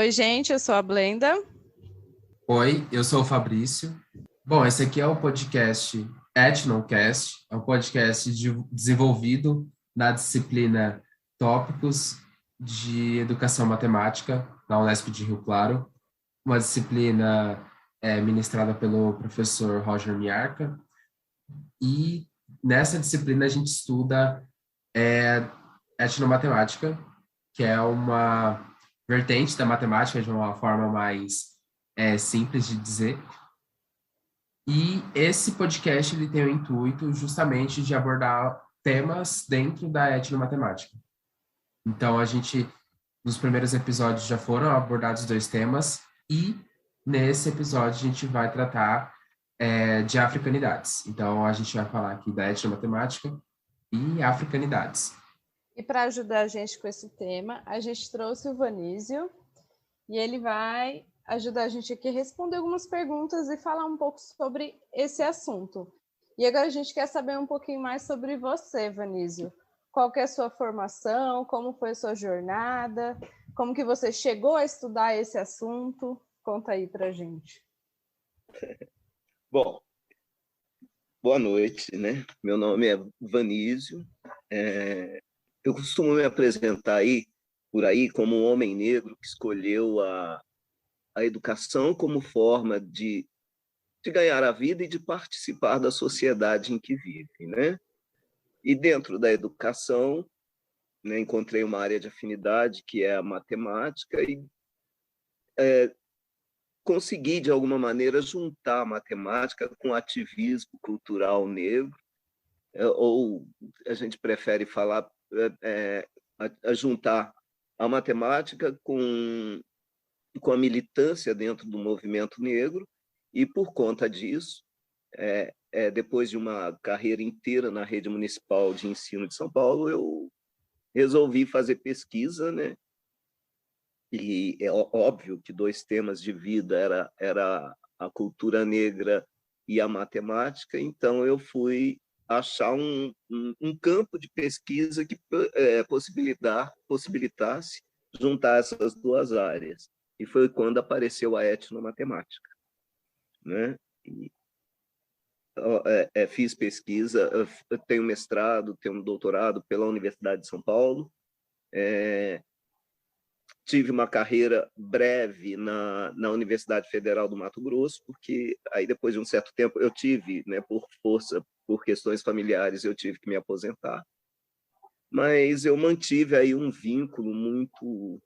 Oi, gente, eu sou a Blenda. Oi, eu sou o Fabrício. Bom, esse aqui é o podcast Etnocast, é um podcast desenvolvido na disciplina Tópicos de Educação Matemática, da Unesp de Rio Claro, uma disciplina ministrada pelo professor Roger Miarca, e nessa disciplina a gente estuda etnomatemática, que é uma vertente da matemática de uma forma mais simples de dizer. E esse podcast ele tem o intuito justamente de abordar temas dentro da etnomatemática. Então, nos primeiros episódios já foram abordados 2 temas, e nesse episódio a gente vai tratar de africanidades. Então, a gente vai falar aqui da etnomatemática e africanidades. E para ajudar a gente com esse tema, a gente trouxe o Vanísio, e ele vai ajudar a gente aqui a responder algumas perguntas e falar um pouco sobre esse assunto. E agora a gente quer saber um pouquinho mais sobre você, Vanísio. Qual que é a sua formação, como foi a sua jornada, como que você chegou a estudar esse assunto? Conta aí pra gente. Bom, boa noite, né? Meu nome é Vanísio. Eu costumo me apresentar por aí como um homem negro que escolheu a educação como forma de ganhar a vida e de participar da sociedade em que vive, né? E dentro da educação, né, encontrei uma área de afinidade que é a matemática e consegui, de alguma maneira, juntar a matemática com o ativismo cultural negro, ou a gente prefere falar, a juntar a matemática com a militância dentro do movimento negro, e por conta disso, depois de uma carreira inteira na rede municipal de ensino de São Paulo, eu resolvi fazer pesquisa, né? E é óbvio que 2 temas de vida era a cultura negra e a matemática, então eu fui achar um campo de pesquisa que possibilitasse juntar essas 2 áreas. E foi quando apareceu a etnomatemática, né? E, fiz pesquisa, eu tenho mestrado, tenho um doutorado pela Universidade de São Paulo, tive uma carreira breve na Universidade Federal do Mato Grosso, porque aí depois de um certo tempo eu tive, né, por questões familiares, eu tive que me aposentar. Mas eu mantive aí um vínculo muito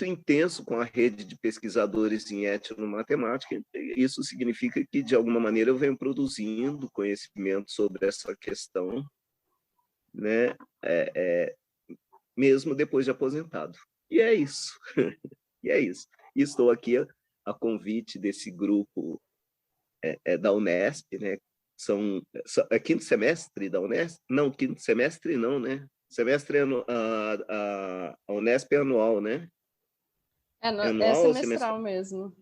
intenso com a rede de pesquisadores em etnomatemática. Isso significa que, de alguma maneira, eu venho produzindo conhecimento sobre essa questão, né, mesmo depois de aposentado. E é isso. E é isso. E estou aqui a convite desse grupo da Unesp, né? É 5º semestre da Unesp? Não, 5º semestre não, né? Semestre a Unesp é anual, né? É semestral mesmo.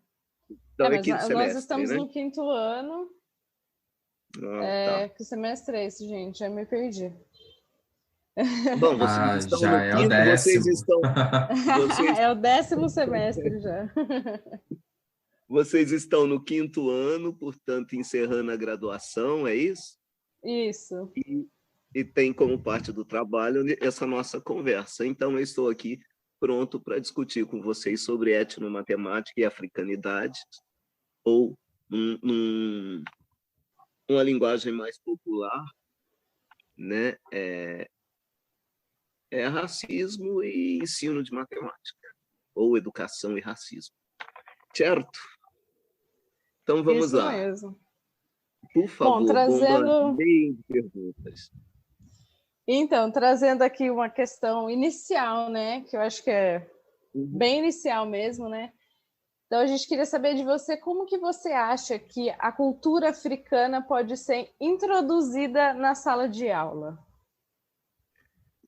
Então é Mas 5º semestre, nós estamos né? no 5º ano. Tá. Que semestre é esse, gente? Já me perdi. Bom, vocês estão já no é o 5º, 10º. É o 10º semestre já. Vocês estão no 5º ano, portanto, encerrando a graduação, é isso? Isso. E tem como parte do trabalho essa nossa conversa. Então, eu estou aqui pronto para discutir com vocês sobre etnomatemática e africanidade, ou uma linguagem mais popular, né? Racismo e ensino de matemática, ou educação e racismo. Certo? Então, vamos Isso lá. mesmo. Por favor, bombardeiem de perguntas. Então, trazendo aqui uma questão inicial, né? Que eu acho que é bem inicial mesmo, né? Então, a gente queria saber de você como que você acha que a cultura africana pode ser introduzida na sala de aula?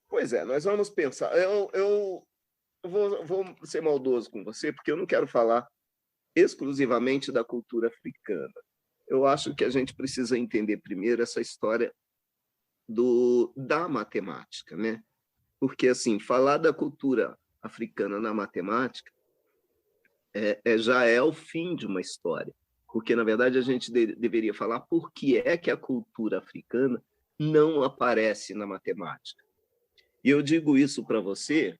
Pois é, nós vamos pensar. Eu vou ser maldoso com você, porque eu não quero falar exclusivamente da cultura africana. Eu acho que a gente precisa entender primeiro essa história da matemática, né? Porque, assim, falar da cultura africana na matemática já é o fim de uma história. Porque, na verdade, a gente deveria falar por que é que a cultura africana não aparece na matemática. E eu digo isso para você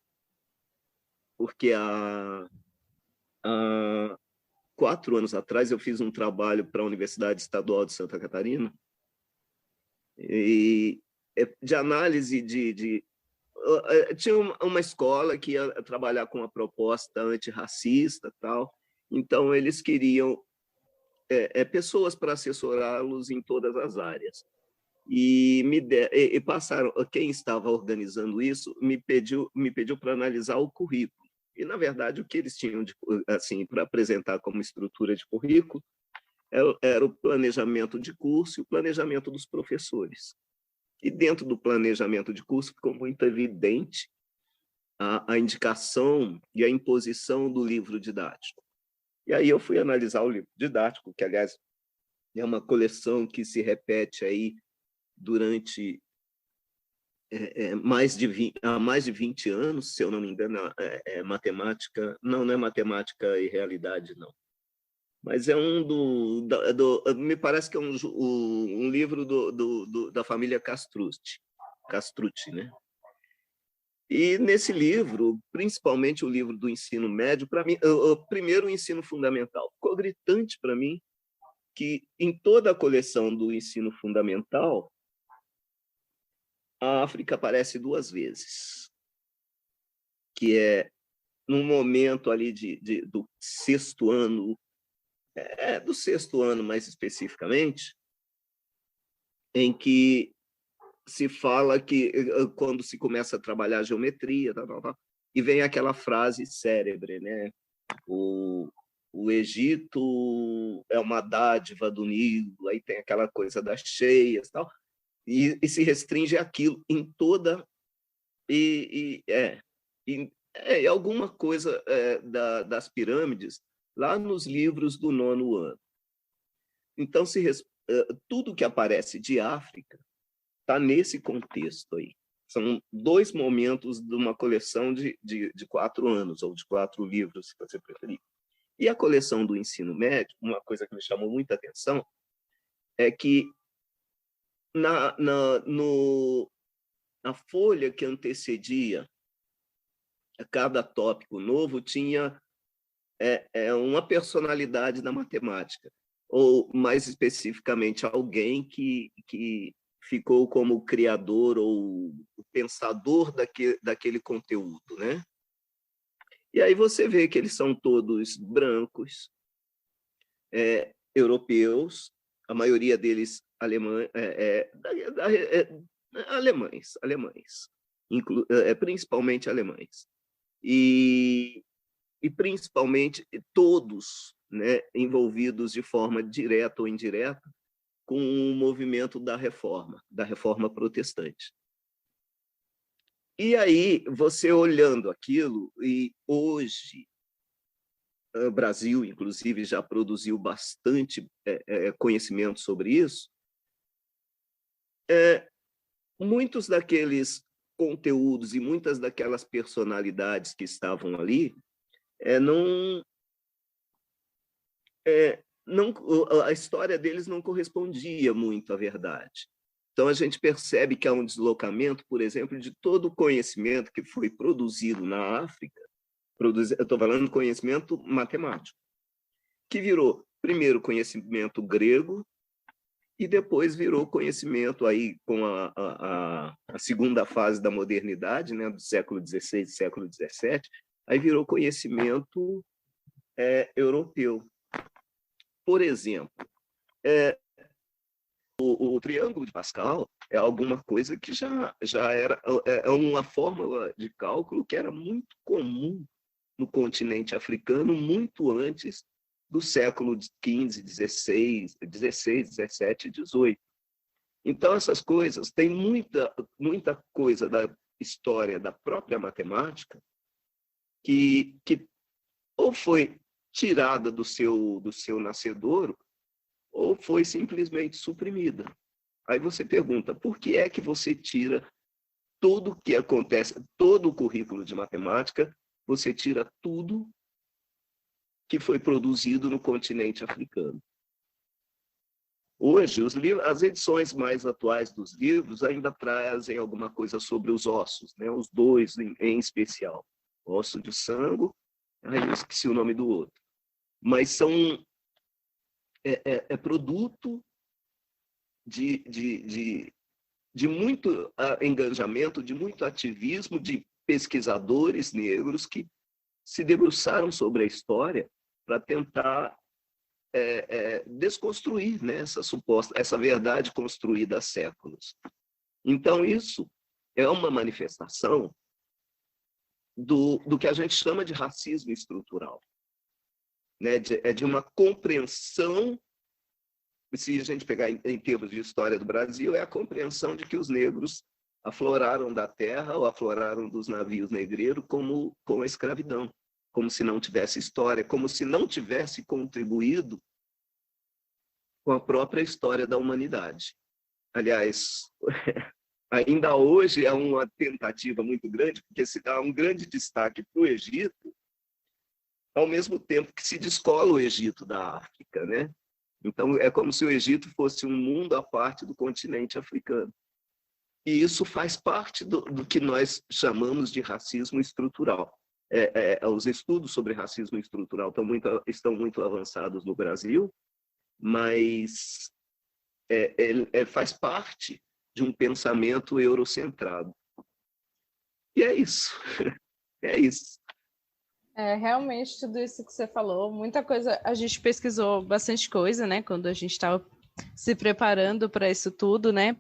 porque há 4 anos atrás eu fiz um trabalho para a Universidade Estadual de Santa Catarina e de análise tinha uma escola que ia trabalhar com uma proposta antirracista, tal. Então eles queriam pessoas para assessorá-los em todas as áreas. E passaram, quem estava organizando isso me pediu para analisar o currículo. E, na verdade, o que eles tinham assim, para apresentar como estrutura de currículo era o planejamento de curso e o planejamento dos professores. E dentro do planejamento de curso ficou muito evidente a indicação e a imposição do livro didático. E aí eu fui analisar o livro didático, que, aliás, é uma coleção que se repete aí durante há mais de 20 anos, se eu não me engano, matemática, não é matemática e realidade, não. Mas é me parece que é um livro da família Castrucci, né? E nesse livro, principalmente o livro do ensino médio, para mim, primeiro o ensino fundamental, ficou gritante para mim que em toda a coleção do ensino fundamental, a África aparece 2 vezes, que é num momento ali do 6º ano, do 6º ano mais especificamente, em que se fala que quando se começa a trabalhar a geometria, e vem aquela frase célebre, né? O Egito é uma dádiva do Nilo, aí tem aquela coisa das cheias, tal. E se restringe aquilo em toda alguma coisa das pirâmides lá nos livros do 9º ano. Então tudo que aparece de África está nesse contexto aí. São 2 momentos de uma coleção de 4 anos ou de 4 livros, se você preferir. E a coleção do ensino médio, uma coisa que me chamou muita atenção é que na folha que antecedia cada tópico novo tinha uma personalidade da matemática, ou mais especificamente alguém que ficou como criador ou o pensador daquele conteúdo, né? E aí você vê que eles são todos brancos, europeus, a maioria deles alemães, principalmente alemães. E principalmente todos, né, envolvidos de forma direta ou indireta com o movimento da reforma protestante. E aí, você olhando aquilo, e hoje o Brasil, inclusive, já produziu bastante conhecimento sobre isso, muitos daqueles conteúdos e muitas daquelas personalidades que estavam ali a história deles não correspondia muito à verdade. Então, a gente percebe que há um deslocamento, por exemplo, de todo o conhecimento que foi produzido na África, eu estou falando de conhecimento matemático, que virou, primeiro, conhecimento grego, e depois virou conhecimento, aí, com a segunda fase da modernidade, né, do século XVI e século XVII, aí virou conhecimento europeu. Por exemplo, o triângulo de Pascal é alguma coisa que já era uma fórmula de cálculo que era muito comum no continente africano muito antes do século XV, XVI, XVII e XVIII. Então, essas coisas, tem muita coisa da história da própria matemática que ou foi tirada do seu nascedouro, ou foi simplesmente suprimida. Aí você pergunta, por que é que você tira tudo o que acontece, todo o currículo de matemática você tira tudo que foi produzido no continente africano. Hoje, as edições mais atuais dos livros ainda trazem alguma coisa sobre os ossos, né? Os dois em especial. Osso de sangue, eu esqueci o nome do outro. Mas são produto de muito engajamento, de muito ativismo de pesquisadores negros que se debruçaram sobre a história para tentar desconstruir, né, essa verdade construída há séculos. Então, isso é uma manifestação do que a gente chama de racismo estrutural, né? De uma compreensão, se a gente pegar em termos de história do Brasil, é a compreensão de que os negros afloraram da terra ou afloraram dos navios negreiros com a escravidão, como se não tivesse história, como se não tivesse contribuído com a própria história da humanidade. Aliás, ainda hoje é uma tentativa muito grande, porque se dá um grande destaque para o Egito, ao mesmo tempo que se descola o Egito da África, né? Então, é como se o Egito fosse um mundo à parte do continente africano. E isso faz parte do que nós chamamos de racismo estrutural. Os estudos sobre racismo estrutural estão muito avançados no Brasil, mas faz parte de um pensamento eurocentrado. E é isso. É isso. Realmente, tudo isso que você falou, muita coisa, a gente pesquisou bastante coisa, né, quando a gente estava se preparando para isso tudo, né,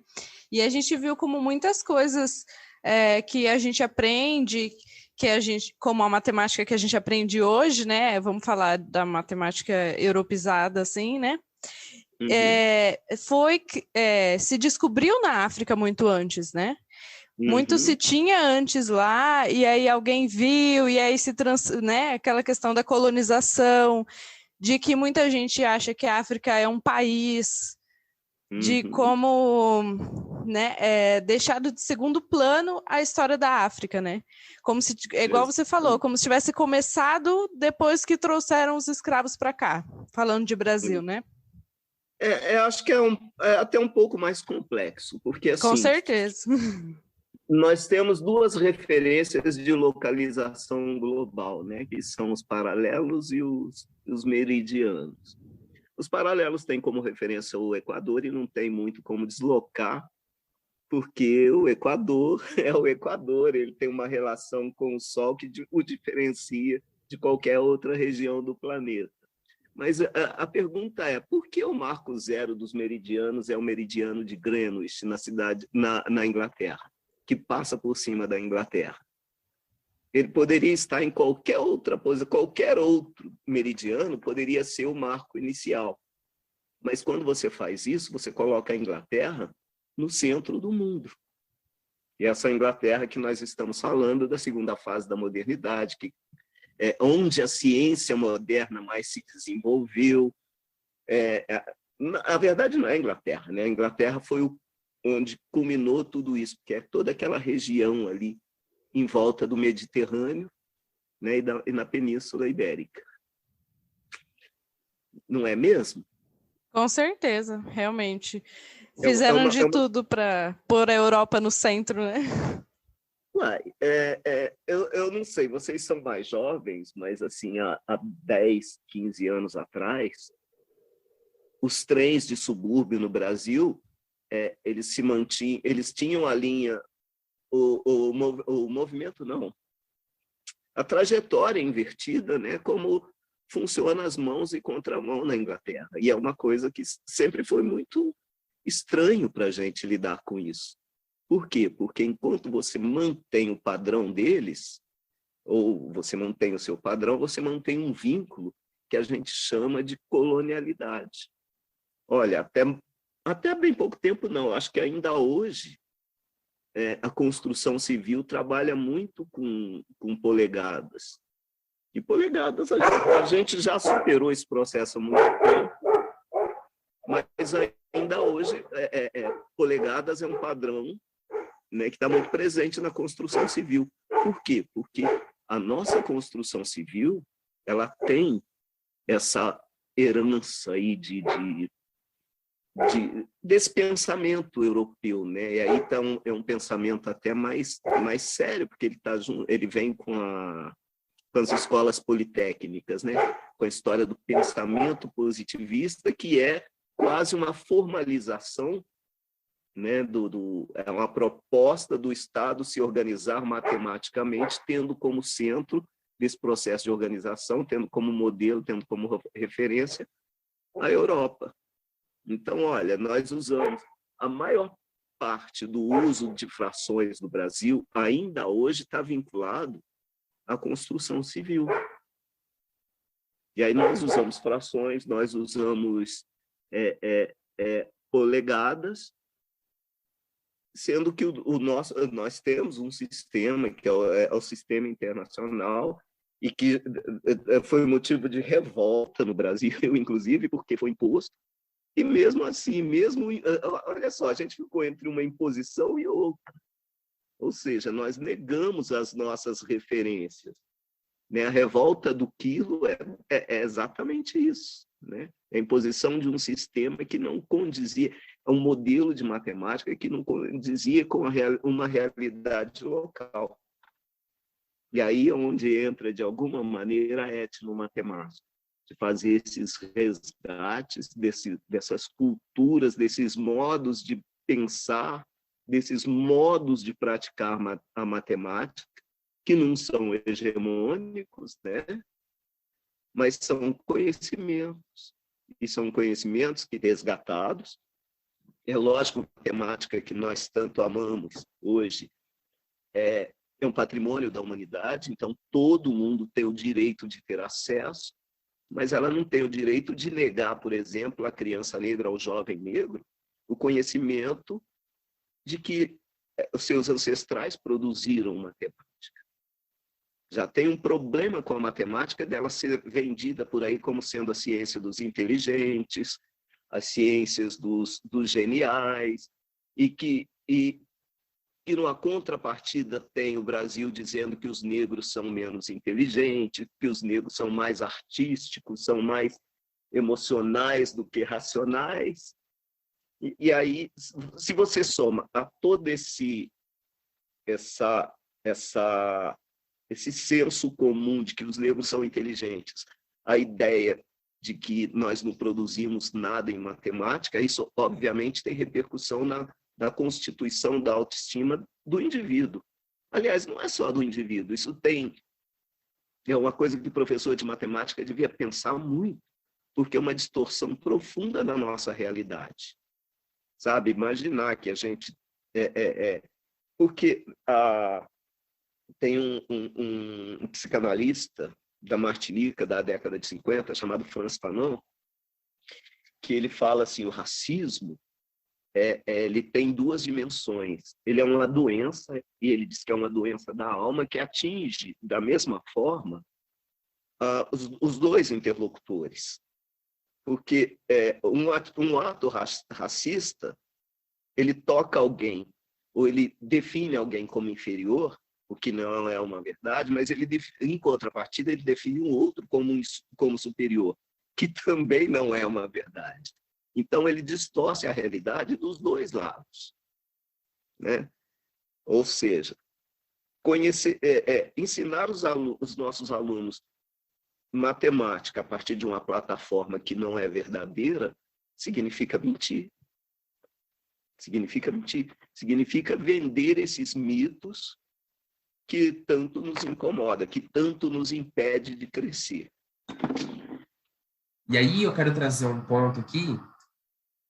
e a gente viu como muitas coisas que a gente aprende, como a matemática que a gente aprende hoje, né, vamos falar da matemática europeizada, assim, né, se descobriu na África muito antes, né? Muito se tinha antes lá, e aí alguém viu, e aí né, aquela questão da colonização, de que muita gente acha que a África é um país, de como, né, deixado de segundo plano a história da África, né? Como se, igual você falou, como se tivesse começado depois que trouxeram os escravos para cá, falando de Brasil, né? Acho que é até um pouco mais complexo, porque assim... Com certeza. Nós temos duas referências de localização global, né, que são os paralelos e os meridianos. Os paralelos têm como referência o Equador e não tem muito como deslocar, porque o Equador é o Equador, ele tem uma relação com o Sol que o diferencia de qualquer outra região do planeta. Mas a pergunta é, por que o marco zero dos meridianos é o meridiano de Greenwich, na Inglaterra, que passa por cima da Inglaterra? Ele poderia estar em qualquer outra posição, qualquer outro meridiano poderia ser o marco inicial. Mas quando você faz isso, você coloca a Inglaterra no centro do mundo. E essa Inglaterra que nós estamos falando da segunda fase da modernidade, que é onde a ciência moderna mais se desenvolveu. A verdade não é a Inglaterra, né? A Inglaterra foi onde culminou tudo isso, que é toda aquela região ali em volta do Mediterrâneo, né, e na Península Ibérica. Não é mesmo? Com certeza, realmente. Fizeram de tudo para pôr a Europa no centro, né? Eu não sei, vocês são mais jovens, mas assim, há 10, 15 anos atrás, os trens de subúrbio no Brasil, eles tinham a linha, o movimento não, a trajetória invertida, né, como funciona as mãos e contramão na Inglaterra. E é uma coisa que sempre foi muito estranho para a gente lidar com isso. Por quê? Porque enquanto você mantém o padrão deles, ou você mantém o seu padrão, você mantém um vínculo que a gente chama de colonialidade. Olha, até bem pouco tempo não, acho que ainda hoje a construção civil trabalha muito com polegadas. E polegadas, a gente já superou esse processo há muito tempo, mas ainda hoje polegadas é um padrão, né, que está muito presente na construção civil. Por quê? Porque a nossa construção civil, ela tem essa herança aí desse pensamento europeu, né? E aí tá é um pensamento até mais sério, porque ele vem com as escolas politécnicas, né? Com a história do pensamento positivista, que é quase uma formalização, né? É uma proposta do Estado se organizar matematicamente, tendo como centro desse processo de organização, tendo como modelo, tendo como referência a Europa. Então, olha, nós usamos a maior parte do uso de frações no Brasil, ainda hoje está vinculado à construção civil. E aí nós usamos frações, nós usamos polegadas, sendo que nós temos um sistema, que é o sistema internacional, e que foi motivo de revolta no Brasil, inclusive, porque foi imposto. E mesmo assim, olha só, a gente ficou entre uma imposição e outra. Ou seja, nós negamos as nossas referências. Né? A revolta do quilo é exatamente isso. Né? É a imposição de um sistema que não condizia, é um modelo de matemática que não condizia com uma realidade local. E aí é onde entra, de alguma maneira, a etnomatemática, de fazer esses resgates dessas culturas, desses modos de pensar, desses modos de praticar a matemática, que não são hegemônicos, né? Mas são conhecimentos, e são conhecimentos que, resgatados, é lógico, a matemática que nós tanto amamos hoje é um patrimônio da humanidade, então todo mundo tem o direito de ter acesso, mas ela não tem o direito de negar, por exemplo, à criança negra, ao jovem negro, o conhecimento de que os seus ancestrais produziram matemática. Já tem um problema com a matemática dela ser vendida por aí como sendo a ciência dos inteligentes, as ciências dos geniais, e numa contrapartida tem o Brasil dizendo que os negros são menos inteligentes, que os negros são mais artísticos, são mais emocionais do que racionais. E aí, se você soma a todo esse senso comum de que os negros são inteligentes, a ideia de que nós não produzimos nada em matemática, isso obviamente tem repercussão na constituição da autoestima do indivíduo. Aliás, não é só do indivíduo, isso é uma coisa que o professor de matemática devia pensar muito, porque é uma distorção profunda na nossa realidade. Sabe, imaginar que a gente... porque tem um psicanalista da Martinica, da década de 50, chamado Frantz Fanon, que ele fala assim, o racismo ele tem duas dimensões. Ele é uma doença, e ele diz que é uma doença da alma que atinge, da mesma forma, os dois interlocutores. Porque um ato racista, ele toca alguém, ou ele define alguém como inferior, o que não é uma verdade, mas em contrapartida, ele define um outro como superior, que também não é uma verdade. Então, ele distorce a realidade dos dois lados. Né? Ou seja, ensinar os nossos alunos matemática a partir de uma plataforma que não é verdadeira significa mentir. Significa mentir. Significa vender esses mitos que tanto nos incomoda, que tanto nos impede de crescer. E aí eu quero trazer um ponto aqui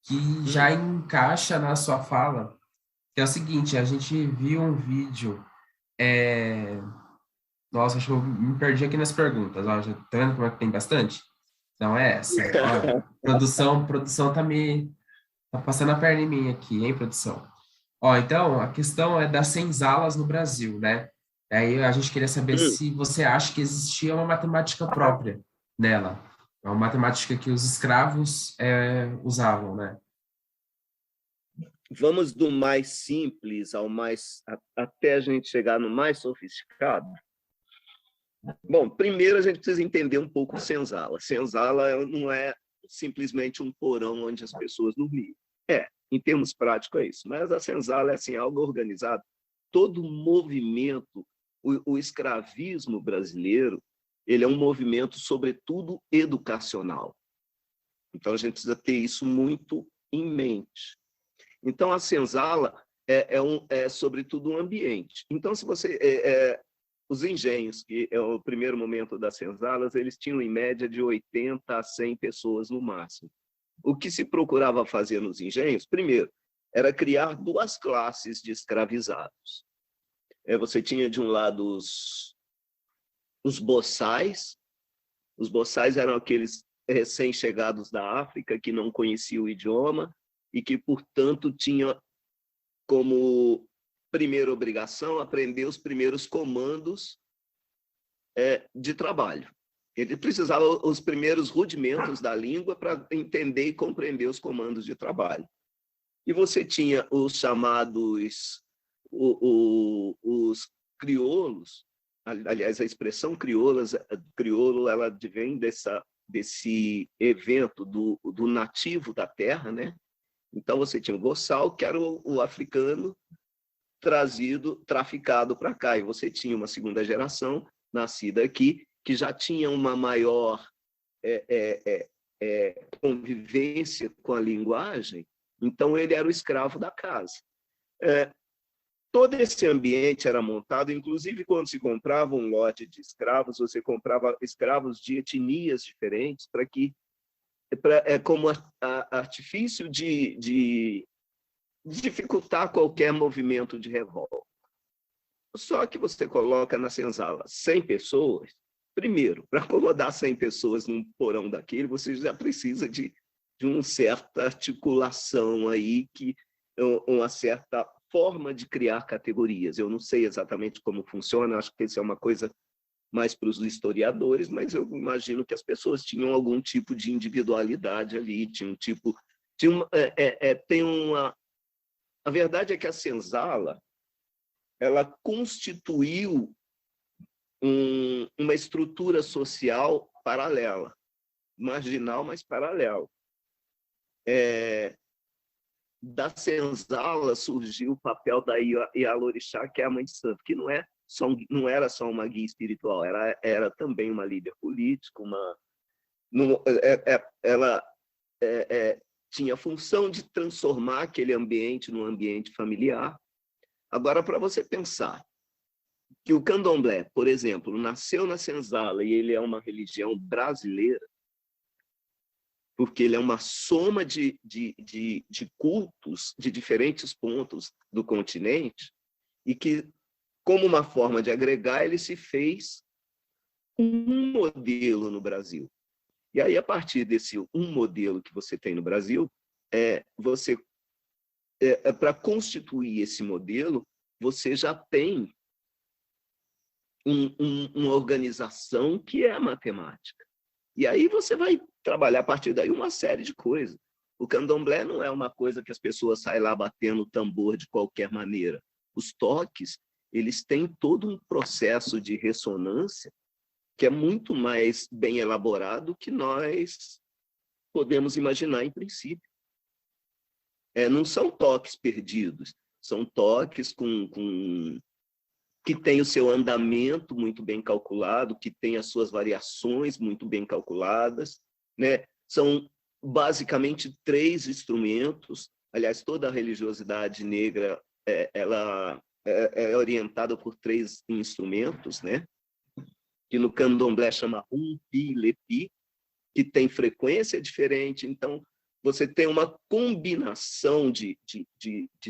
que já encaixa na sua fala, que é o seguinte, a gente viu um vídeo, nossa, acho que eu me perdi aqui nas perguntas, ó, já tá vendo como é que tem bastante? Então é essa, ó, produção tá passando a perna em mim aqui, hein, produção? Ó, então, a questão é das senzalas no Brasil, né? Aí a gente queria saber se você acha que existia uma matemática própria nela, uma matemática que os escravos usavam, né? Vamos do mais simples ao até a gente chegar no mais sofisticado. Bom, primeiro a gente precisa entender um pouco o senzala. Senzala não é simplesmente um porão onde as pessoas dormiam. Em termos práticos é isso. Mas a senzala é assim, algo organizado. Todo movimento, o escravismo brasileiro, ele é um movimento, sobretudo, educacional. Então, a gente precisa ter isso muito em mente. Então, a senzala é sobretudo, um ambiente. Então, se você... os engenhos, que é o primeiro momento das senzalas, eles tinham, em média, de 80 a 100 pessoas no máximo. O que se procurava fazer nos engenhos, primeiro, era criar duas classes de escravizados. Você tinha, de um lado, os boçais. Os boçais eram aqueles recém-chegados da África que não conheciam o idioma e que, portanto, tinham como primeira obrigação aprender os primeiros comandos de trabalho. Ele precisava os primeiros rudimentos da língua para entender e compreender os comandos de trabalho. E você tinha os chamados os crioulos. Aliás, a expressão crioulo, ela advém desse evento do nativo da terra, né? Então, você tinha o boçal, que era o africano traficado para cá, e você tinha uma segunda geração nascida aqui, que já tinha uma maior convivência com a linguagem, então ele era o escravo da casa. Todo esse ambiente era montado, inclusive quando se comprava um lote de escravos, você comprava escravos de etnias diferentes, como artifício de dificultar qualquer movimento de revolta. Só que você coloca na senzala 100 pessoas, primeiro, para acomodar 100 pessoas num porão daquele, você já precisa de uma certa articulação aí, uma certa forma de criar categorias. Eu não sei exatamente como funciona, acho que isso é uma coisa mais para os historiadores, mas eu imagino que as pessoas tinham algum tipo de individualidade ali, A verdade é que a senzala, ela constituiu uma estrutura social paralela, marginal, mas paralela. Da senzala surgiu o papel da Ialorixá, que é a mãe de santo, que não era só uma guia espiritual, era também uma líder política, ela tinha a função de transformar aquele ambiente num ambiente familiar. Agora, para você pensar que o candomblé, por exemplo, nasceu na senzala e ele é uma religião brasileira, porque ele é uma soma de cultos de diferentes pontos do continente e que, como uma forma de agregar, ele se fez um modelo no Brasil. E aí, a partir desse um modelo que você tem no Brasil, para constituir esse modelo, você já tem uma organização que é a matemática. E aí você vai trabalhar a partir daí uma série de coisas. O candomblé não é uma coisa que as pessoas saem lá batendo o tambor de qualquer maneira. Os toques, eles têm todo um processo de ressonância que é muito mais bem elaborado do que nós podemos imaginar em princípio. Não são toques perdidos, são toques que têm o seu andamento muito bem calculado, que têm as suas variações muito bem calculadas, né? São basicamente 3 instrumentos. Aliás, toda a religiosidade negra ela é orientada por 3 instrumentos, né? Que no candomblé chama umpi, lepi, que tem frequência diferente. Então, você tem uma combinação de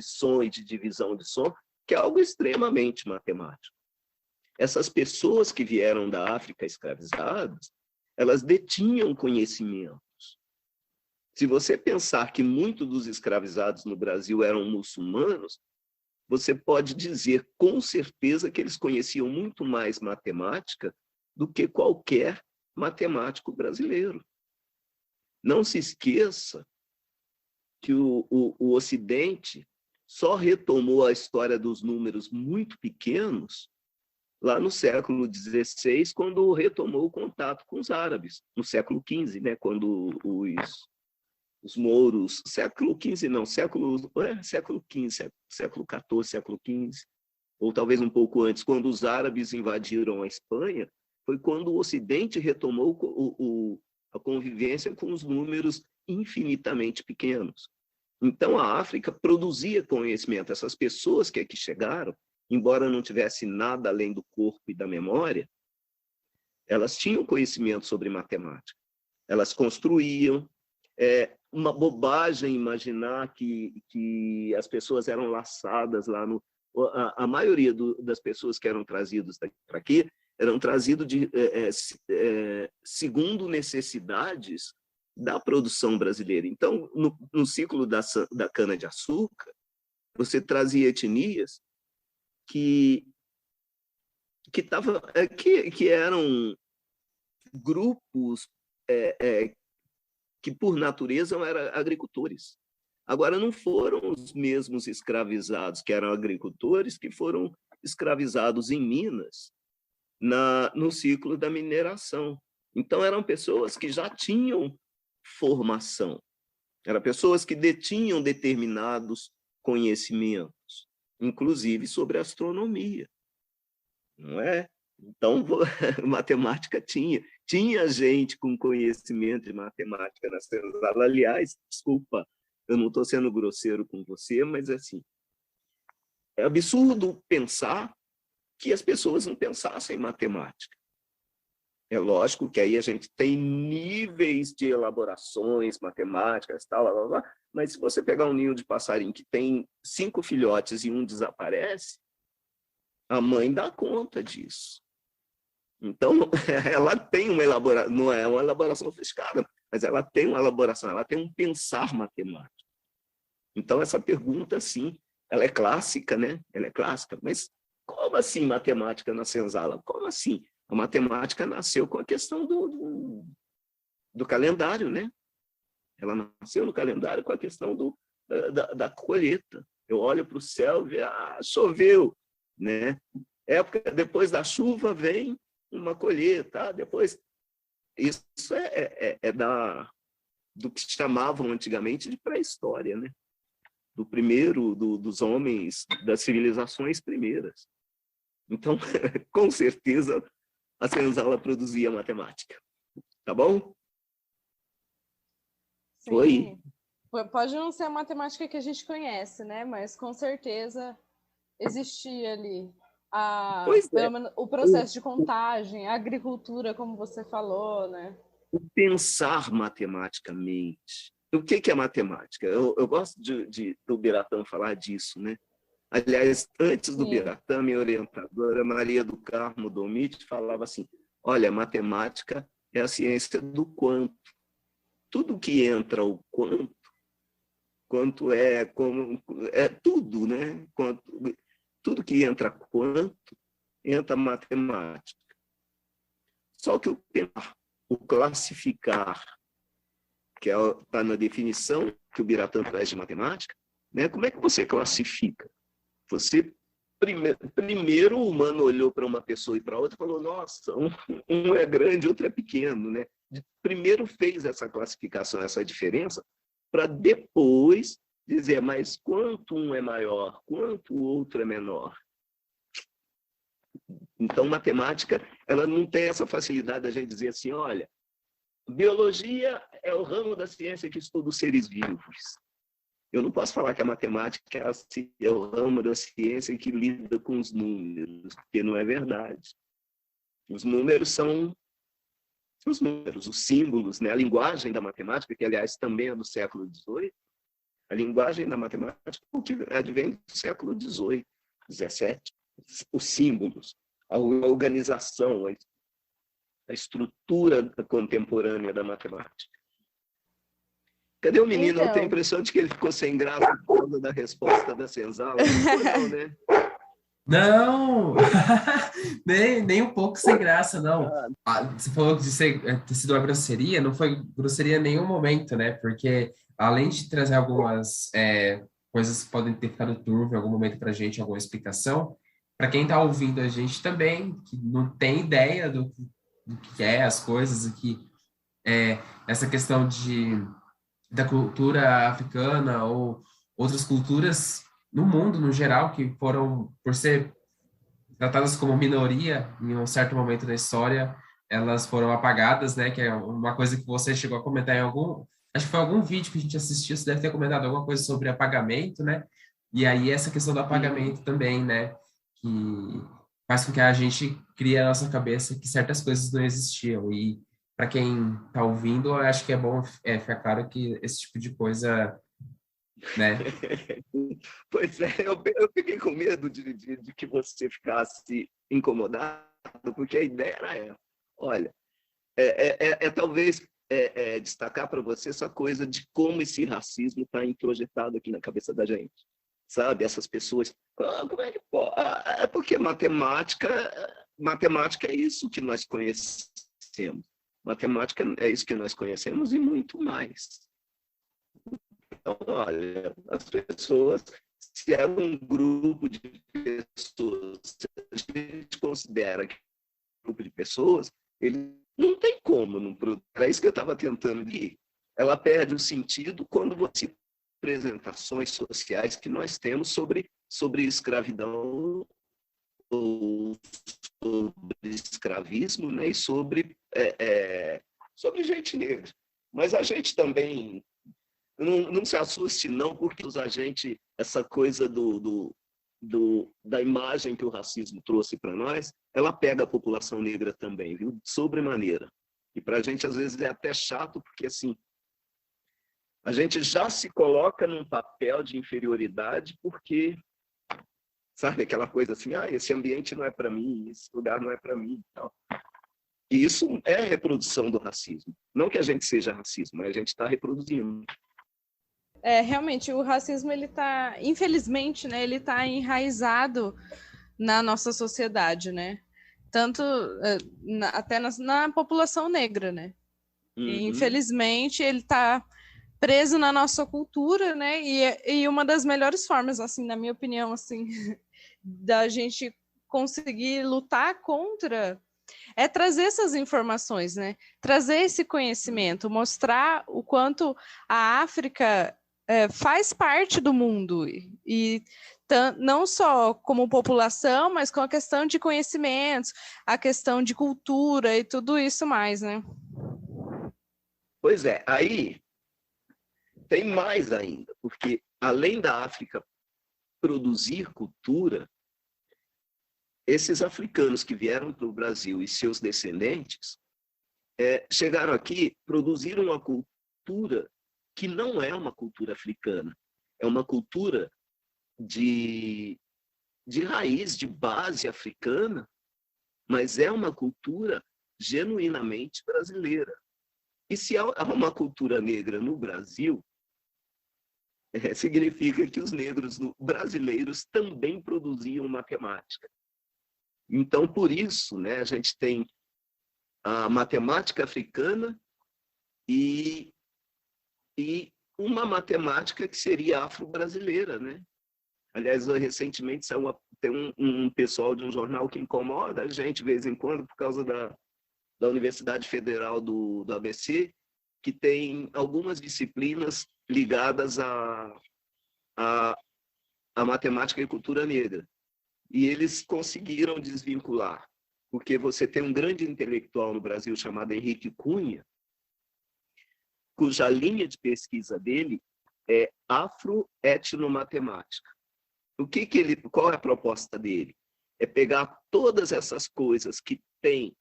som e de divisão de som, que é algo extremamente matemático. Essas pessoas que vieram da África escravizadas, elas detinham conhecimentos. Se você pensar que muitos dos escravizados no Brasil eram muçulmanos, você pode dizer com certeza que eles conheciam muito mais matemática do que qualquer matemático brasileiro. Não se esqueça que o Ocidente só retomou a história dos números muito pequenos lá no século XVI, quando retomou o contato com os árabes, no século XV, né, quando os mouros, século XV não, século XV, século XIV, século XV, ou talvez um pouco antes, quando os árabes invadiram a Espanha, foi quando o Ocidente retomou a convivência com os números infinitamente pequenos. Então, a África produzia conhecimento. Essas pessoas que aqui chegaram, embora não tivesse nada além do corpo e da memória, elas tinham conhecimento sobre matemática. Elas construíam. É uma bobagem imaginar que as pessoas eram laçadas lá no... A maioria das pessoas que eram trazidas para aqui eram trazidas segundo necessidades da produção brasileira. Então, no ciclo da cana-de-açúcar, você trazia etnias que eram grupos que, por natureza, eram agricultores. Agora, não foram os mesmos escravizados que eram agricultores que foram escravizados em Minas no ciclo da mineração. Então, eram pessoas que já tinham formação, eram pessoas que detinham determinados conhecimentos, inclusive sobre astronomia, não é? Então, matemática tinha gente com conhecimento de matemática na senzala. Aliás, desculpa, eu não estou sendo grosseiro com você, mas assim, é absurdo pensar que as pessoas não pensassem em matemática. É lógico que aí a gente tem níveis de elaborações matemáticas, tal, blá, blá, blá, mas se você pegar um ninho de passarinho que tem 5 filhotes e um desaparece, a mãe dá conta disso. Então, ela tem uma elaboração, não é uma elaboração sofisticada, mas ela tem uma elaboração, ela tem um pensar matemático. Então, essa pergunta, sim, ela é clássica, né? Ela é clássica, mas como assim matemática na senzala? Como assim? A matemática nasceu com a questão do calendário, né? Ela nasceu no calendário com a questão da colheita. Eu olho para o céu e vejo, choveu, né? Depois da chuva vem uma colheita, depois... Isso do que chamavam antigamente de pré-história, né? Dos homens, das civilizações primeiras. Então, com certeza, a senzala produzia matemática. Tá bom? Sim. Oi? Pode não ser a matemática que a gente conhece, né? Mas com certeza existia ali pelo menos o processo de contagem, a agricultura, como você falou, né? O pensar matematicamente. O que é matemática? Eu gosto do Biratã falar disso, né? Aliás, antes do Biratã, minha orientadora, Maria do Carmo Domit, falava assim, olha, matemática é a ciência do quanto. Tudo que entra o quanto é tudo, né? Tudo que entra quanto, entra matemática. Só que o classificar, que está na definição que o Biratã traz de matemática, né? Como é que você classifica? Você, primeiro, o humano olhou para uma pessoa e para outra e falou, nossa, um é grande, outro é pequeno, né? Primeiro fez essa classificação, essa diferença, para depois dizer, mas quanto um é maior, quanto o outro é menor. Então, matemática, ela não tem essa facilidade da gente dizer assim, olha, biologia é o ramo da ciência que estuda os seres vivos. Eu não posso falar que a matemática é o ramo da ciência que lida com os números, porque não é verdade. Os números são os números, os símbolos, né? A linguagem da matemática, que, aliás, também é do século XVIII, a linguagem da matemática advém do século XVIII, XVII. Os símbolos, a organização, a estrutura contemporânea da matemática. Cadê o menino? Então... Eu tenho a impressão de que ele ficou sem graça por causa da resposta da senzala. Não, né? Não! nem um pouco sem graça, não. Você falou de ter sido uma grosseria, não foi grosseria em nenhum momento, né? Porque além de trazer algumas coisas que podem ter ficado turvas em algum momento para a gente, alguma explicação, para quem está ouvindo a gente também, que não tem ideia do que é as coisas, e que essa questão da cultura africana ou outras culturas no mundo, no geral, que foram, por ser tratadas como minoria em um certo momento da história, elas foram apagadas, né? Que é uma coisa que você chegou a comentar em algum, acho que foi algum vídeo que a gente assistiu, você deve ter comentado alguma coisa sobre apagamento, né? E aí essa questão do apagamento também, né? Que faz com que a gente crie a nossa cabeça que certas coisas não existiam. E para quem está ouvindo, eu acho que é bom ficar claro que esse tipo de coisa, né? Pois é, eu fiquei com medo de que você ficasse incomodado, porque a ideia era essa. Olha, talvez destacar para você essa coisa de como esse racismo está introjetado aqui na cabeça da gente. Sabe, essas pessoas, como é que pode? É porque matemática é isso que nós conhecemos. Matemática é isso que nós conhecemos e muito mais. Então, olha, as pessoas, se é um grupo de pessoas, se a gente considera que é um grupo de pessoas, ele não tem como não produzir. É isso que eu estava tentando dizer. Ela perde o sentido quando você apresentações sociais que nós temos sobre escravidão ou sobre escravismo, né? E sobre gente negra. Mas a gente também não se assuste, não, porque a gente, essa coisa da imagem que o racismo trouxe para nós, ela pega a população negra também, viu? Sobremaneira. E para a gente, às vezes, é até chato, porque assim, a gente já se coloca num papel de inferioridade porque, sabe, aquela coisa assim, esse ambiente não é para mim, esse lugar não é para mim. Então, e isso é a reprodução do racismo. Não que a gente seja racismo, mas a gente está reproduzindo. Realmente, o racismo, ele tá, infelizmente, né, ele está enraizado na nossa sociedade, né? Tanto até na população negra, né? Uhum. E, infelizmente, ele está preso na nossa cultura, né? E uma das melhores formas, assim, na minha opinião, assim, da gente conseguir lutar contra é trazer essas informações, né? Trazer esse conhecimento, mostrar o quanto a África faz parte do mundo e não só como população, mas com a questão de conhecimentos, a questão de cultura e tudo isso mais, né? Pois é, aí tem mais ainda, porque além da África produzir cultura, esses africanos que vieram para o Brasil e seus descendentes chegaram aqui, produziram uma cultura que não é uma cultura africana, é uma cultura de raiz, de base africana, mas é uma cultura genuinamente brasileira. E se há uma cultura negra no Brasil, significa que os negros brasileiros também produziam matemática. Então, por isso, né, a gente tem a matemática africana e uma matemática que seria afro-brasileira, né? Aliás, recentemente tem um pessoal de um jornal que incomoda a gente de vez em quando por causa da Universidade Federal do ABC, que tem algumas disciplinas ligadas à matemática e cultura negra. E eles conseguiram desvincular, porque você tem um grande intelectual no Brasil chamado Henrique Cunha, cuja linha de pesquisa dele é afroetnomatemática. Qual é a proposta dele? É pegar todas essas coisas que tem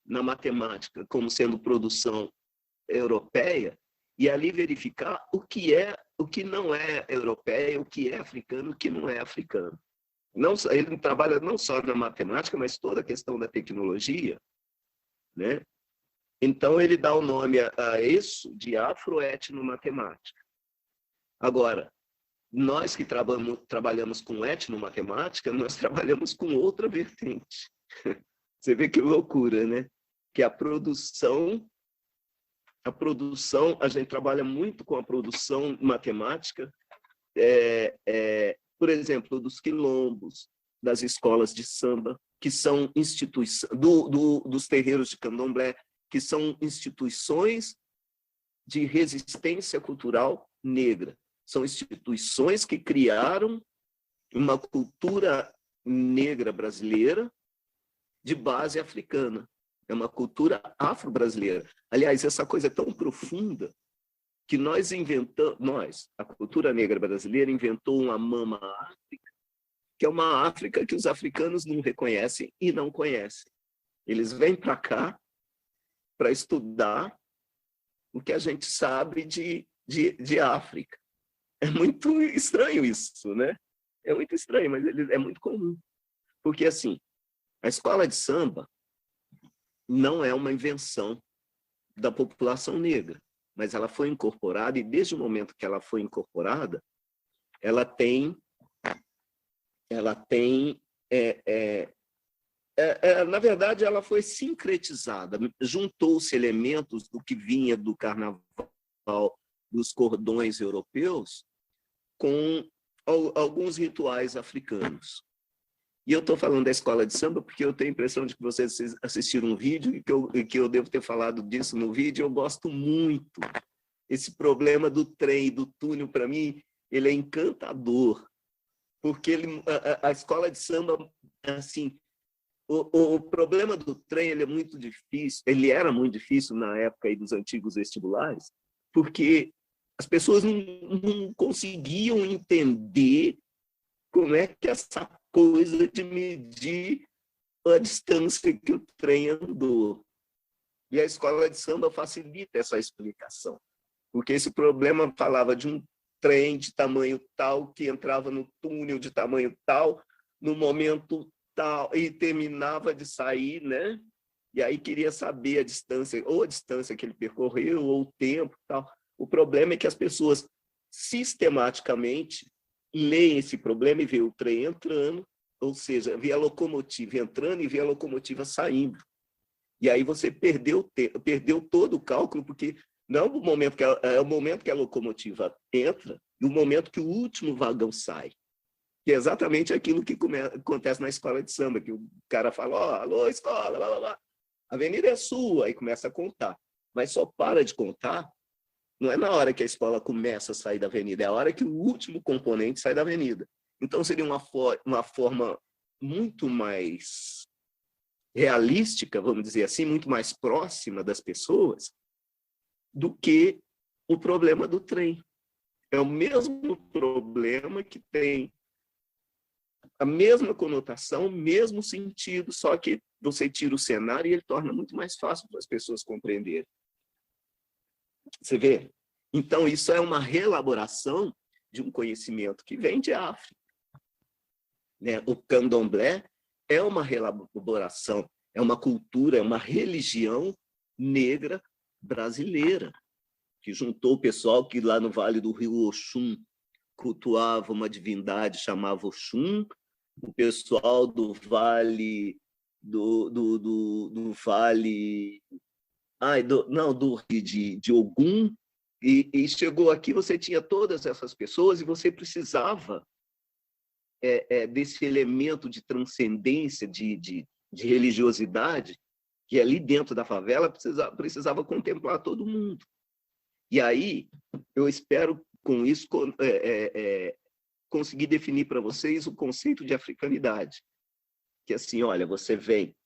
na matemática como sendo produção europeia e ali verificar o que não é europeia, o que é africano, o que não é africano. Ele trabalha não só na matemática, mas toda a questão da tecnologia, né? Então, ele dá o nome a isso de afroetnomatemática. Agora, nós que trabalhamos com etnomatemática, nós trabalhamos com outra vertente. Você vê que loucura, né? Que a produção, a gente trabalha muito com a produção matemática, por exemplo, dos quilombos, das escolas de samba, que são instituições, dos terreiros de candomblé, que são instituições de resistência cultural negra. São instituições que criaram uma cultura negra brasileira de base africana. É uma cultura afro-brasileira. Aliás, essa coisa é tão profunda que a cultura negra brasileira inventou uma mama África, que é uma África que os africanos não reconhecem e não conhecem. Eles vêm para cá para estudar o que a gente sabe de África. É muito estranho isso, né? É muito estranho, mas é muito comum. Porque, assim, a escola de samba não é uma invenção da população negra, mas ela foi incorporada, e desde o momento que ela foi incorporada, ela tem na verdade, ela foi sincretizada, juntou-se elementos do que vinha do carnaval, dos cordões europeus, com alguns rituais africanos. E eu estou falando da escola de samba porque eu tenho a impressão de que vocês assistiram um vídeo e que eu devo ter falado disso no vídeo. Eu gosto muito. Esse problema do trem e do túnel, para mim, ele é encantador, porque a escola de samba, assim, o problema do trem ele é muito difícil, ele era muito difícil na época aí dos antigos vestibulares, porque as pessoas não conseguiam entender como é que essa coisa de medir a distância que o trem andou. E a escola de samba facilita essa explicação, porque esse problema falava de um trem de tamanho tal que entrava no túnel de tamanho tal, no momento tal, e terminava de sair, né? E aí queria saber a distância, ou a distância que ele percorreu, ou o tempo, tal. O problema é que as pessoas sistematicamente leem esse problema e vê o trem entrando, ou seja, vê a locomotiva entrando e vê a locomotiva saindo. E aí você perdeu todo o cálculo, porque não é o momento que a locomotiva entra e o momento que o último vagão sai. Que é exatamente aquilo que acontece na escola de samba, que o cara fala, alô, escola, blá, blá, blá. A avenida é sua, aí começa a contar. Mas só para de contar, não é na hora que a escola começa a sair da avenida, é a hora que o último componente sai da avenida. Então, seria uma forma muito mais realística, vamos dizer assim, muito mais próxima das pessoas, do que o problema do trem. É o mesmo problema que tem a mesma conotação, o mesmo sentido, só que você tira o cenário e ele torna muito mais fácil para as pessoas compreenderem. Você vê? Então, isso é uma reelaboração de um conhecimento que vem de África. Né? O candomblé é uma reelaboração, é uma cultura, é uma religião negra brasileira, que juntou o pessoal que lá no Vale do Rio Oxum cultuava uma divindade chamava Oxum, o pessoal do Vale do Vale de Ogum, e chegou aqui, você tinha todas essas pessoas e você precisava desse elemento de transcendência, de religiosidade, que ali dentro da favela precisava contemplar todo mundo. E aí, eu espero, com isso, conseguir definir para vocês o conceito de africanidade. Que assim, olha, você vem,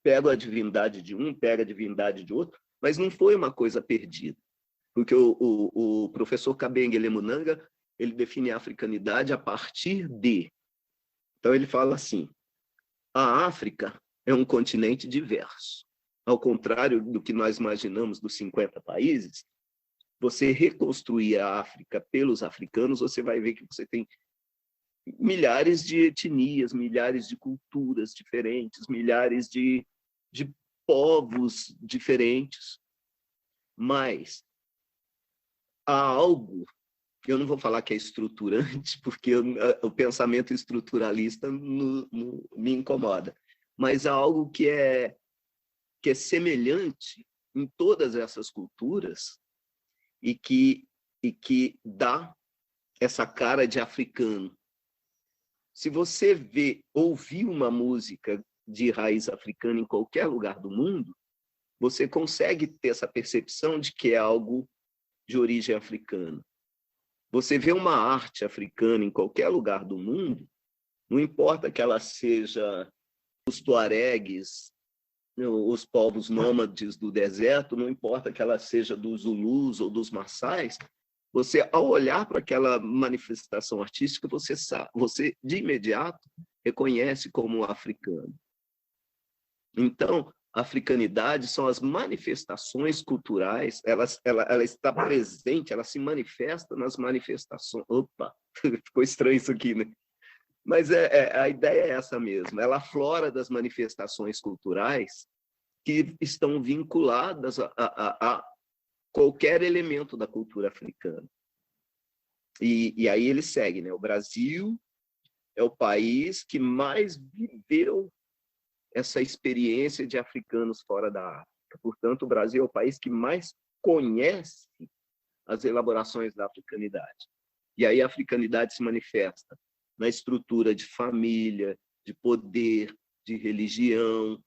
pega a divindade de um, pega a divindade de outro, mas não foi uma coisa perdida. Porque o professor Kabengele Munanga, ele define a africanidade a partir de... Então, ele fala assim, a África é um continente diverso. Ao contrário do que nós imaginamos dos 50 países, você reconstruir a África pelos africanos, você vai ver que você tem milhares de etnias, milhares de culturas diferentes, milhares de povos diferentes. Mas há algo, eu não vou falar que é estruturante, porque o pensamento estruturalista me incomoda, mas há algo que é semelhante em todas essas culturas e que dá essa cara de africano. Se você ouvir uma música de raiz africana em qualquer lugar do mundo, você consegue ter essa percepção de que é algo de origem africana. Você vê uma arte africana em qualquer lugar do mundo, não importa que ela seja os tuaregues, os povos nômades do deserto, não importa que ela seja dos Zulus ou dos Maçais, você, ao olhar para aquela manifestação artística, você de imediato reconhece como africano. Então, a africanidade são as manifestações culturais, ela está presente, ela se manifesta nas manifestações. Opa, ficou estranho isso aqui, né? Mas a ideia é essa mesmo, ela aflora das manifestações culturais que estão vinculadas a qualquer elemento da cultura africana. E aí ele segue, né? O Brasil é o país que mais viveu essa experiência de africanos fora da África. Portanto, o Brasil é o país que mais conhece as elaborações da africanidade. E aí a africanidade se manifesta na estrutura de família, de poder, de religião,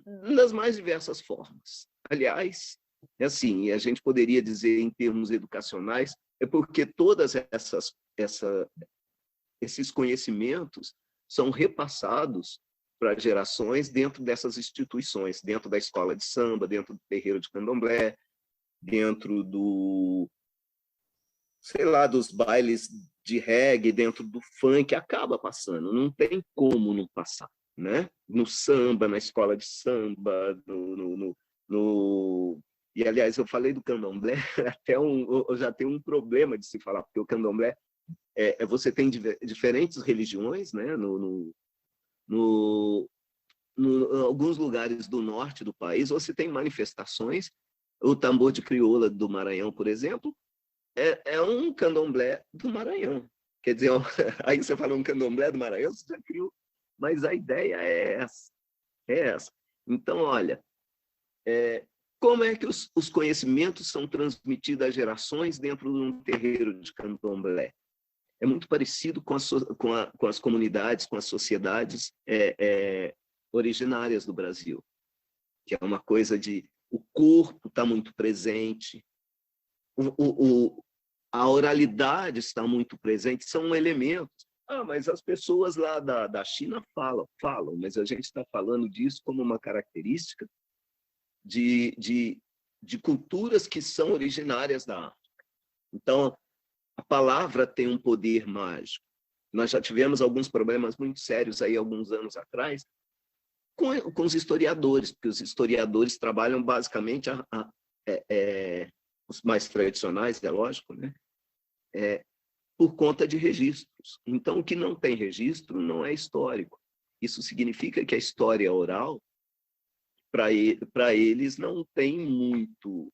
nas mais diversas formas. Aliás, assim, a gente poderia dizer em termos educacionais, é porque todas esses conhecimentos são repassados para gerações dentro dessas instituições, dentro da escola de samba, dentro do terreiro de candomblé, dentro dos bailes de reggae, dentro do funk, acaba passando, não tem como não passar, né? No samba, na escola de samba, E, aliás, eu falei do candomblé, eu já tenho um problema de se falar, porque o candomblé você tem diferentes religiões, né? Alguns lugares do norte do país, você tem manifestações. O tambor de crioula do Maranhão, por exemplo, é um candomblé do Maranhão. Quer dizer, aí você fala um candomblé do Maranhão, você já criou. Mas a ideia é essa. Então, olha, como é que os conhecimentos são transmitidos às gerações dentro de um terreiro de candomblé? É muito parecido com as comunidades, com as sociedades originárias do Brasil, que é uma coisa de o corpo está muito presente, a oralidade está muito presente, são elementos. Mas as pessoas lá da China falam, mas a gente está falando disso como uma característica de culturas que são originárias da África. Então, a palavra tem um poder mágico. Nós já tivemos alguns problemas muito sérios aí alguns anos atrás com os historiadores, porque os historiadores trabalham basicamente os mais tradicionais, é lógico, né? Por conta de registros. Então, o que não tem registro não é histórico. Isso significa que a história oral, para eles, não tem muito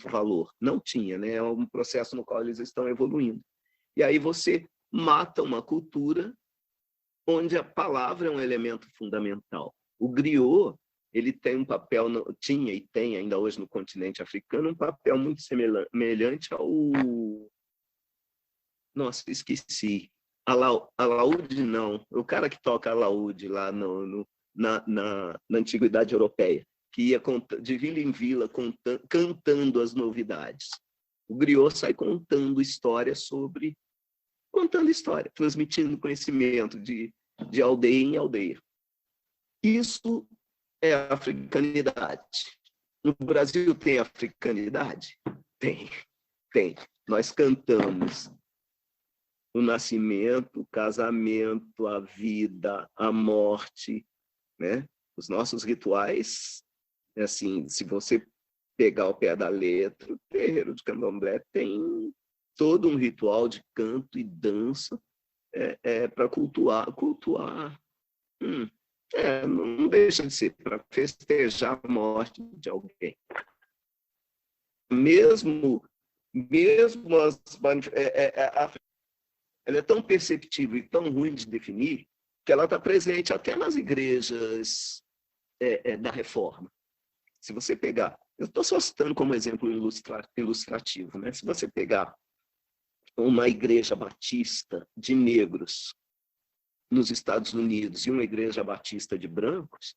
valor. Não tinha, né? É um processo no qual eles estão evoluindo. E aí você mata uma cultura onde a palavra é um elemento fundamental. O griot, ele tem um papel, tinha e tem ainda hoje no continente africano, um papel muito semelhante ao... Nossa, esqueci. Alaúde, não. O cara que toca alaúde lá na antiguidade europeia, que ia de vila em vila cantando as novidades. O griot sai contando história, transmitindo conhecimento de aldeia em aldeia. Isso é a africanidade. No Brasil tem africanidade? Tem. Nós cantamos o nascimento, o casamento, a vida, a morte, né? Os nossos rituais, assim, se você pegar o pé da letra, o terreiro de candomblé tem todo um ritual de canto e dança para cultuar. Não deixa de ser para festejar a morte de alguém. Mesmo ela é tão perceptível e tão ruim de definir que ela está presente até nas igrejas da Reforma. Se você pegar, eu estou só citando como exemplo ilustrativo, né? Se você pegar uma igreja batista de negros nos Estados Unidos e uma igreja batista de brancos,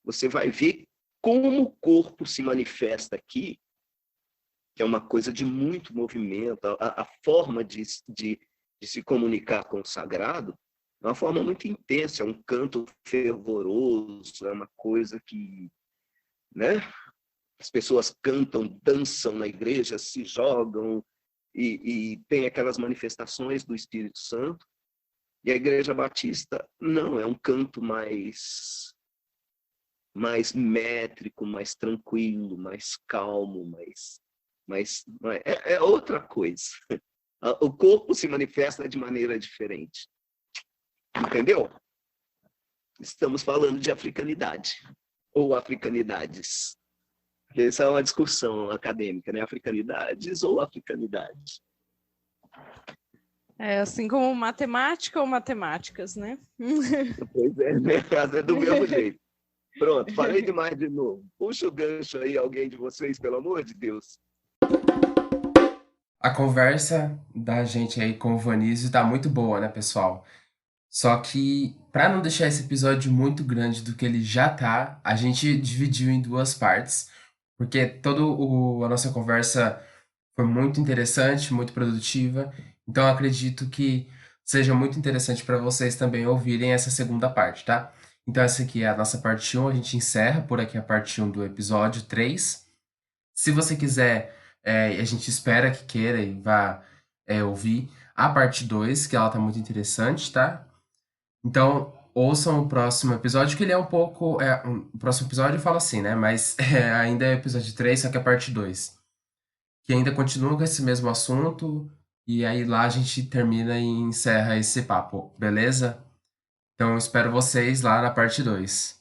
você vai ver como o corpo se manifesta aqui, que é uma coisa de muito movimento, a forma de se comunicar com o sagrado é uma forma muito intensa, é um canto fervoroso, é uma coisa que, né? As pessoas cantam, dançam na igreja, se jogam, e tem aquelas manifestações do Espírito Santo. E a Igreja Batista, não, é um canto mais métrico, mais tranquilo, mais calmo, é outra coisa. O corpo se manifesta de maneira diferente. Entendeu? Estamos falando de africanidade, ou africanidades. Essa é uma discussão acadêmica, né? Africanidades ou africanidades. É assim como matemática ou matemáticas, né? Pois é, né? É do mesmo jeito. Pronto, falei demais de novo. Puxa o gancho aí, alguém de vocês, pelo amor de Deus. A conversa da gente aí com o Vanísio tá muito boa, né, pessoal? Só que, para não deixar esse episódio muito grande do que ele já tá, a gente dividiu em duas partes, porque a nossa conversa foi muito interessante, muito produtiva, então eu acredito que seja muito interessante para vocês também ouvirem essa segunda parte, tá? Então essa aqui é a nossa parte 1, a gente encerra por aqui a parte 1 do episódio 3. Se você quiser, a gente espera que queira e vá ouvir a parte 2, que ela tá muito interessante, tá? Então, ouçam o próximo episódio, que ele é um pouco. O próximo episódio fala assim, né? Mas ainda é o episódio 3, só que é a parte 2. Que ainda continua com esse mesmo assunto. E aí lá a gente termina e encerra esse papo, beleza? Então, espero vocês lá na parte 2.